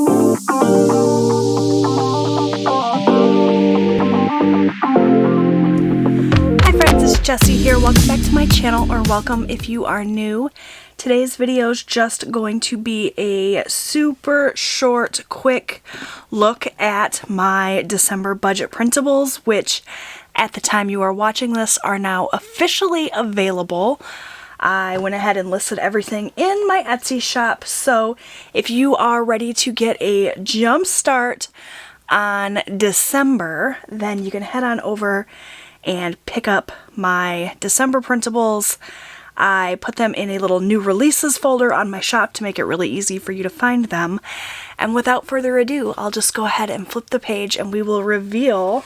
Hi friends, it's Jessie here. Welcome back to my channel, or welcome if you are new. Today's video is just going to be a super short, quick look at my December budget printables, which at the time you are watching this are now officially available. I went ahead and listed everything in my Etsy shop, so if you are ready to get a jump start on December, then you can head on over and pick up my December printables. I put them in a little new releases folder on my shop to make it really easy for you to find them. And without further ado, I'll just go ahead and flip the page and we will reveal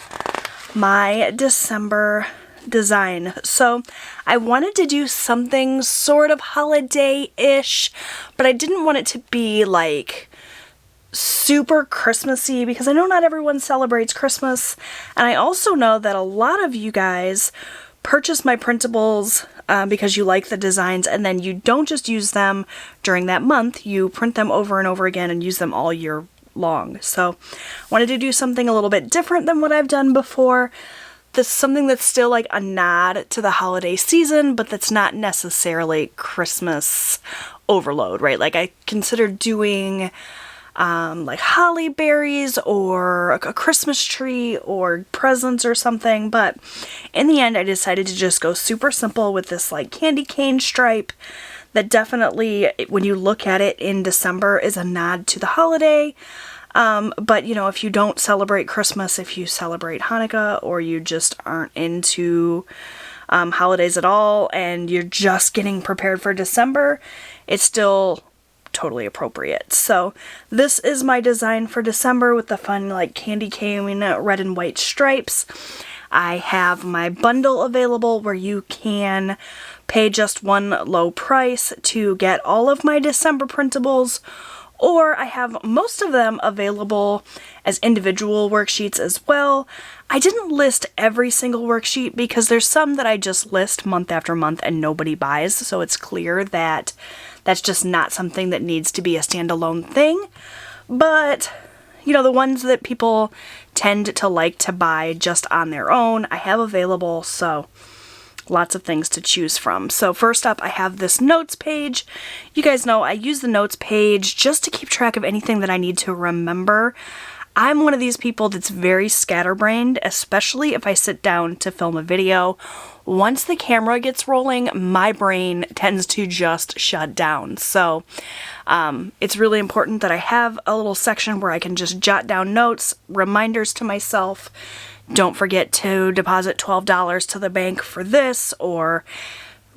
my December design. So I wanted to do something sort of holiday-ish, but I didn't want it to be like super Christmassy because I know not everyone celebrates Christmas, and I also know that a lot of you guys purchase my printables because you like the designs, and then you don't just use them during that month, you print them over and over again and use them all year long. So I wanted to do something a little bit different than what I've done before. This something that's still like a nod to the holiday season, but that's not necessarily Christmas overload, right? Like I considered doing like holly berries or a Christmas tree or presents or something, but in the end I decided to just go super simple with this like candy cane stripe that definitely, when you look at it in December, is a nod to the holiday. But you know, if you don't celebrate Christmas, if you celebrate Hanukkah, or you just aren't into holidays at all and you're just getting prepared for December, it's still totally appropriate. So this is my design for December with the fun like candy cane red and white stripes. I have my bundle available where you can pay just one low price to get all of my December printables, or I have most of them available as individual worksheets as well. I didn't list every single worksheet because there's some that I just list month after month and nobody buys, so it's clear that that's just not something that needs to be a standalone thing. But, you know, the ones that people tend to like to buy just on their own, I have available, so lots of things to choose from. So first up, I have this notes page. You guys know I use the notes page just to keep track of anything that I need to remember. I'm one of these people that's very scatterbrained, especially if I sit down to film a video. Once the camera gets rolling, my brain tends to just shut down. So it's really important that I have a little section where I can just jot down notes, reminders to myself. Don't forget to deposit $12 to the bank for this, or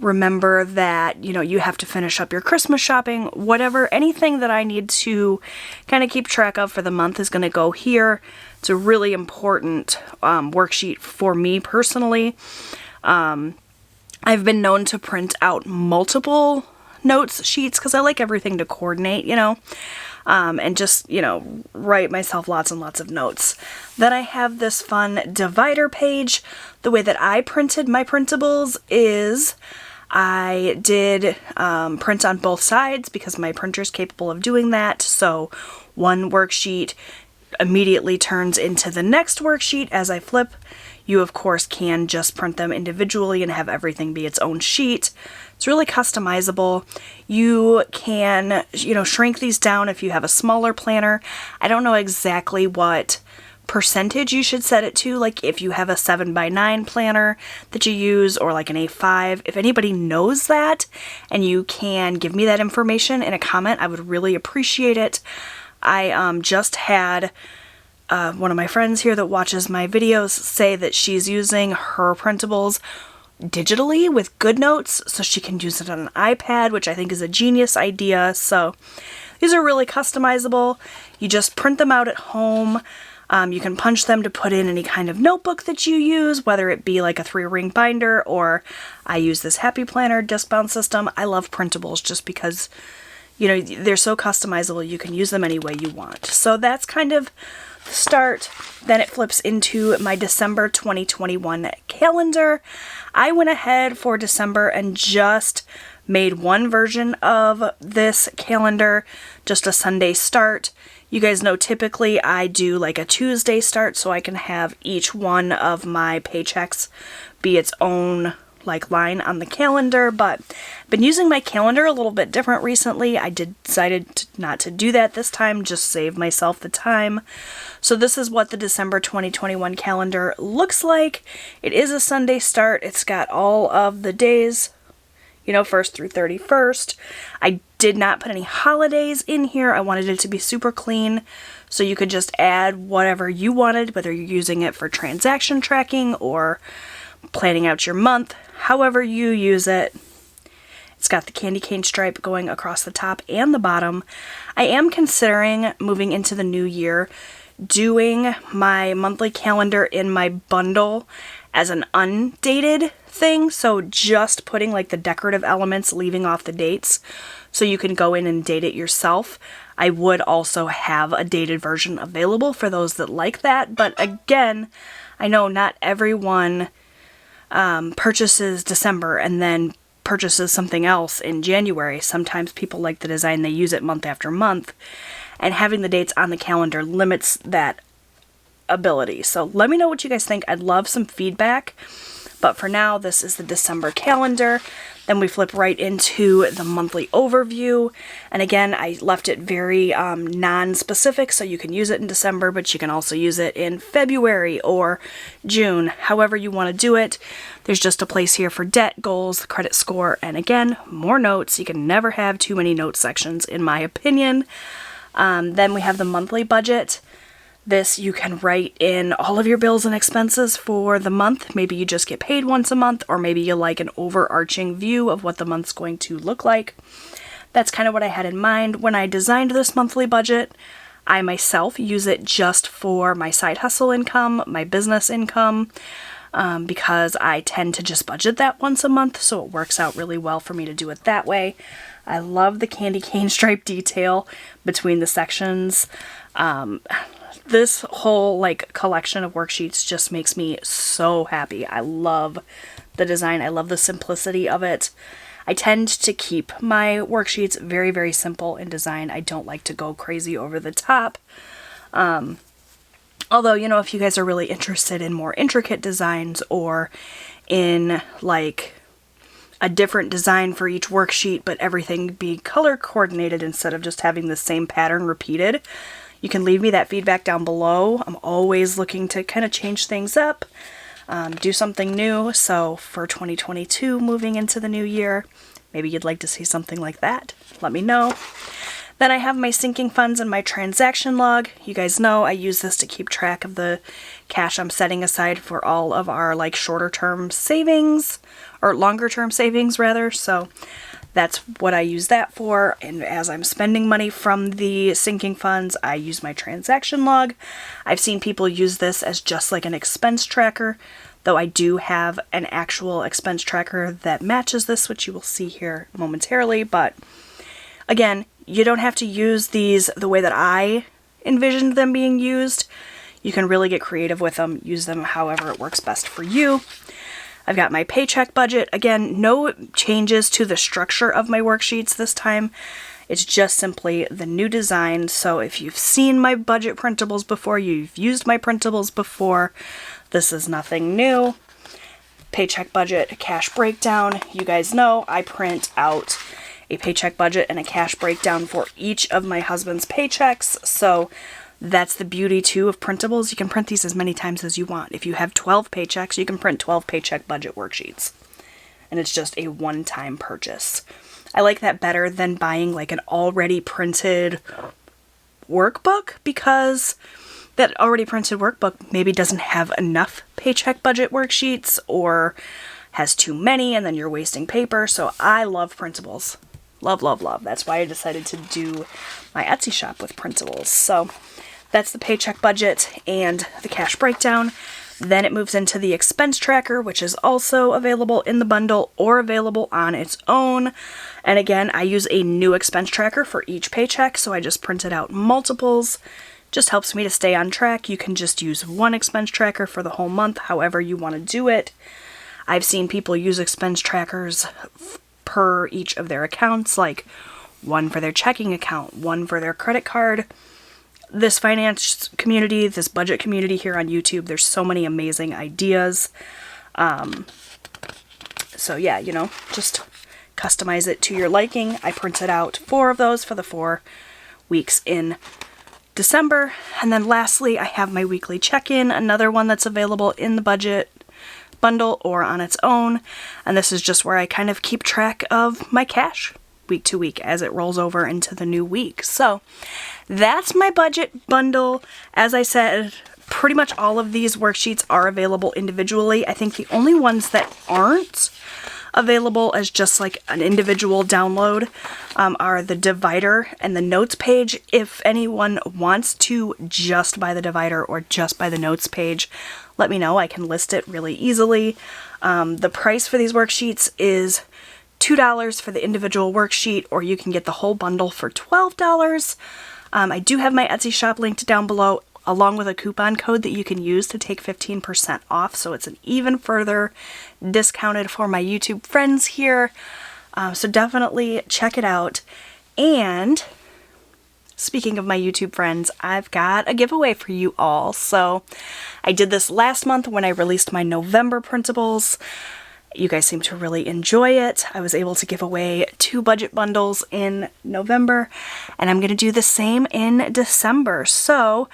remember that, you know, you have to finish up your Christmas shopping, whatever. Anything that I need to kind of keep track of for the month is going to go here. It's a really important worksheet for me personally. I've been known to print out multiple notes sheets because I like everything to coordinate, you know, and just, you know, write myself lots and lots of notes. Then I have this fun divider page. The way that I printed my printables is I did print on both sides because my printer is capable of doing that. So one worksheet immediately turns into the next worksheet as I flip. You, of course, can just print them individually and have everything be its own sheet. It's really customizable. You can, you know, shrink these down if you have a smaller planner. I don't know exactly what percentage you should set it to, like if you have a 7x9 planner that you use, or like an A5. If anybody knows that and you can give me that information in a comment, I would really appreciate it. I just had one of my friends here that watches my videos say that she's using her printables digitally with GoodNotes so she can use it on an iPad, which I think is a genius idea. So these are really customizable. You just print them out at home. You can punch them to put in any kind of notebook that you use, whether it be like a 3-ring binder, or I use this Happy Planner disc bound system. I love printables just because, you know, they're so customizable. You can use them any way you want. So that's kind of the start. Then it flips into my December 2021 calendar. I went ahead for December and just made one version of this calendar, just a Sunday start. You guys know typically I do like a Tuesday start so I can have each one of my paychecks be its own like line on the calendar, but I've been using my calendar a little bit different recently. I decided not to do that this time, just save myself the time. So this is what the December 2021 calendar looks like. It is a Sunday start. It's got all of the days, you know, 1st through 31st. I did not put any holidays in here. I wanted it to be super clean, so you could just add whatever you wanted, whether you're using it for transaction tracking or planning out your month, however you use it. It's got the candy cane stripe going across the top and the bottom. I am considering moving into the new year doing my monthly calendar in my bundle as an undated thing, so just putting like the decorative elements, leaving off the dates, so you can go in and date it yourself. I would also have a dated version available for those that like that, but again, I know not everyone purchases December and then purchases something else in January. Sometimes people like the design, they use it month after month, and having the dates on the calendar limits that ability. So let me know what you guys think. I'd love some feedback, but for now this is the December calendar. Then we flip right into the monthly overview, and again I left it very non-specific, so you can use it in December, but you can also use it in February or June, however you want to do it. There's just a place here for debt, goals, credit score, and again, more notes. You can never have too many note sections in my opinion. Then we have the monthly budget. This you can write in all of your bills and expenses for the month. Maybe you just get paid once a month, or maybe you like an overarching view of what the month's going to look like. That's kind of what I had in mind when I designed this monthly budget. I myself use it just for my side hustle income, my business income, because I tend to just budget that once a month, so it works out really well for me to do it that way. I love the candy cane stripe detail between the sections. This whole like collection of worksheets just makes me so happy. I love the design. I love the simplicity of it. I tend to keep my worksheets very, very simple in design. I don't like to go crazy over the top. Although, you know, if you guys are really interested in more intricate designs or in like a different design for each worksheet, but everything be color coordinated instead of just having the same pattern repeated, you can leave me that feedback down below. I'm always looking to kind of change things up, do something new. So for 2022, moving into the new year, maybe you'd like to see something like that. Let me know. Then I have my sinking funds and my transaction log. You guys know I use this to keep track of the cash I'm setting aside for all of our like shorter term savings, or longer term savings rather. So that's what I use that for, and as I'm spending money from the sinking funds, I use my transaction log. I've seen people use this as just like an expense tracker, though I do have an actual expense tracker that matches this, which you will see here momentarily, but again, you don't have to use these the way that I envisioned them being used. You can really get creative with them, use them however it works best for you. I've got my paycheck budget. Again, no changes to the structure of my worksheets this time. It's just simply the new design. So if you've seen my budget printables before, you've used my printables before, this is nothing new. Paycheck budget, cash breakdown. You guys know I print out a paycheck budget and a cash breakdown for each of my husband's paychecks. So that's the beauty too of printables. You can print these as many times as you want. If you have 12 paychecks, you can print 12 paycheck budget worksheets. And it's just a one-time purchase. I like that better than buying like an already printed workbook, because that already printed workbook maybe doesn't have enough paycheck budget worksheets or has too many and then you're wasting paper. So I love printables. Love, love, love. That's why I decided to do my Etsy shop with printables. So that's the paycheck budget and the cash breakdown. Then it moves into the expense tracker, which is also available in the bundle or available on its own. And again, I use a new expense tracker for each paycheck, so I just printed out multiples. Just helps me to stay on track. You can just use one expense tracker for the whole month, however you want to do it. I've seen people use expense trackers per each of their accounts, like one for their checking account, one for their credit card. This finance community, this budget community here on YouTube, there's so many amazing ideas. So yeah, you know, just customize it to your liking. I printed out 4 of those for the 4 weeks in December. And then lastly, I have my weekly check-in, another one that's available in the budget bundle or on its own. And this is just where I kind of keep track of my cash week to week as it rolls over into the new week. So that's my budget bundle. As I said, pretty much all of these worksheets are available individually. I think the only ones that aren't available as just like an individual download are the divider and the notes page. If anyone wants to just buy the divider or just buy the notes page, let me know. I can list it really easily. The price for these worksheets is $2 for the individual worksheet, or you can get the whole bundle for $12. I do have my Etsy shop linked down below, along with a coupon code that you can use to take 15% off, so it's an even further discounted for my YouTube friends here. So definitely check it out. And speaking of my YouTube friends, I've got a giveaway for you all. So I did this last month when I released my November printables. You guys seem to really enjoy it. I was able to give away 2 budget bundles in November, and I'm going to do the same in December. So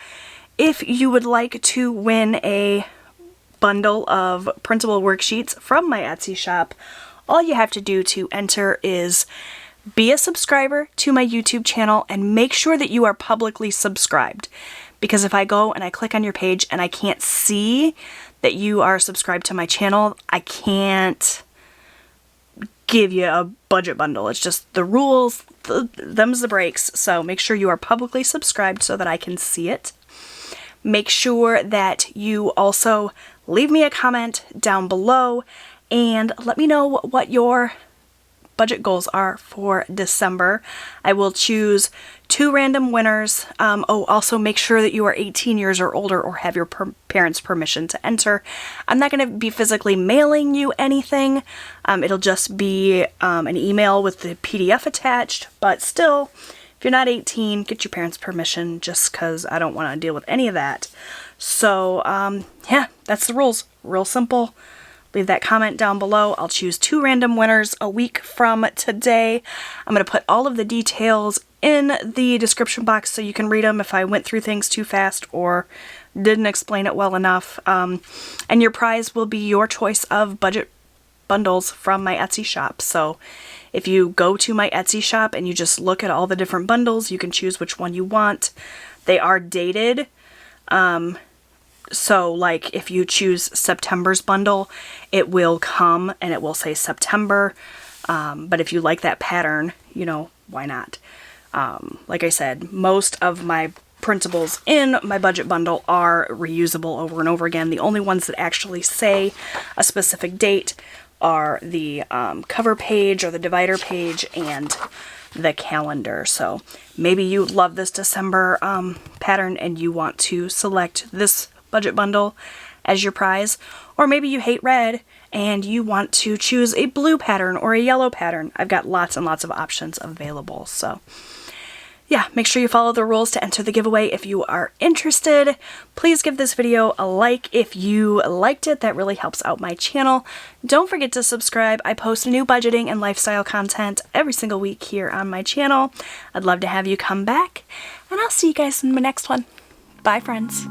if you would like to win a bundle of printable worksheets from my Etsy shop, all you have to do to enter is be a subscriber to my YouTube channel and make sure that you are publicly subscribed. Because if I go and I click on your page and I can't see that you are subscribed to my channel, I can't give you a budget bundle. It's just the rules, them's the breaks. So make sure you are publicly subscribed so that I can see it. Make sure that you also leave me a comment down below and let me know what your budget goals are for December. I will choose 2 random winners. Also make sure that you are 18 years or older or have your parents' permission to enter. I'm not going to be physically mailing you anything. It'll just be an email with the PDF attached, but still, if you're not 18, get your parents' permission, just because I don't want to deal with any of that. So, yeah, that's the rules. Real simple. Leave that comment down below. I'll choose 2 random winners a week from today. I'm going to put all of the details in the description box so you can read them if I went through things too fast or didn't explain it well enough. And your prize will be your choice of budget bundles from my Etsy shop. So if you go to my Etsy shop and you just look at all the different bundles, you can choose which one you want. They are dated. So like if you choose September's bundle, it will come and it will say September. But if you like that pattern, you know, why not? Like I said, most of my printables in my budget bundle are reusable over and over again. The only ones that actually say a specific date are the cover page or the divider page and the calendar. So maybe you love this December pattern and you want to select this budget bundle as your prize, or maybe you hate red and you want to choose a blue pattern or a yellow pattern. I've got lots and lots of options available. So yeah, make sure you follow the rules to enter the giveaway if you are interested. Please give this video a like if you liked it. That really helps out my channel. Don't forget to subscribe. I post new budgeting and lifestyle content every single week here on my channel. I'd love to have you come back, and I'll see you guys in my next one. Bye, friends.